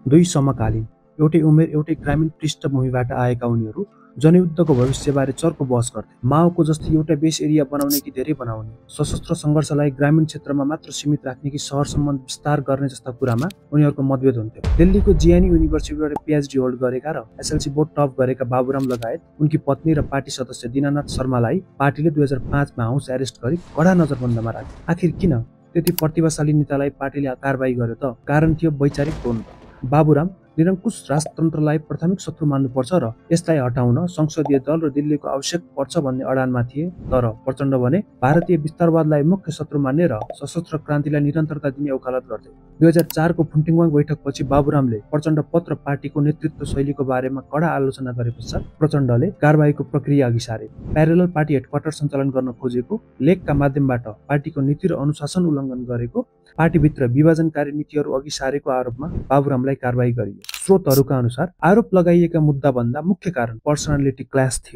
दुई समकालीन, एउटै उमेर एउटै ग्रामीण पृष्ठभूमिबाट आएका उनीहरू जनयुद्धको भविष्यबारे चर्को बहस गर्थे। माओको जस्तै एउटा बेस एरिया बनाउने कि धेरै बनाउने, सशस्त्र सङ्घर्षलाई ग्रामीण क्षेत्रमा मात्र सीमित राख्ने कि सहरसम्म विस्तार गर्ने जस्ता कुरामा उनीहरूको मतभेद हुन्थ्यो। दिल्लीको जियानी युनिभर्सिटीबाट पिएचडी होल्ड गरेका र एसएलसी बोर्ड टप गरेका बाबुराम लगायत उनकी पत्नी र पार्टी सदस्य दीनानाथ शर्मालाई पार्टीले 2005 मा हाउस एरेस्ट गरी कडा नजरबन्दमा राख्यो। आखिर किन त्यति प्रतिभाशाली नेतालाई पार्टीले कारबाही गर्यो त? कारण थियो वैचारिक द्वन्द्व। बाबुराम निरङ्कुश राजतन्त्रलाई प्राथमिक शत्रु मान्नुपर्छ र यसलाई हटाउन संसदीय दल र दिल्लीको आवश्यक पर्छ भन्ने अडानमा थिए। तर प्रचण्ड भने भारतीय विस्तारवादलाई मुख्य शत्रु मान्ने र सशस्त्र क्रान्तिलाई निरन्तरता दिने वकालत गर्थे। 2004 को फुन्टिङवाङ बैठकपछि बाबुरामले प्रचण्ड पद र पार्टीको नेतृत्व शैलीको बारेमा कडा आलोचना गरे पश्चात प्रचण्डले कारबाहीको प्रक्रिया अघि सारे। प्यारेलल पार्टी हेडक्वार्टर सञ्चालन गर्न खोजेको, लेखका माध्यमबाट पार्टीको नीति र अनुशासन उल्लङ्घन गरेको, पार्टीभित्र विभाजनकारी नीतिहरू अघि सारेको आरोपमा बाबुरामलाई कारबाही गरियो। स्रोतहरूका अनुसार आरोप लगाइएका मुद्दाभन्दा मुख्य कारण पर्सनालिटी क्ल्यास थियो।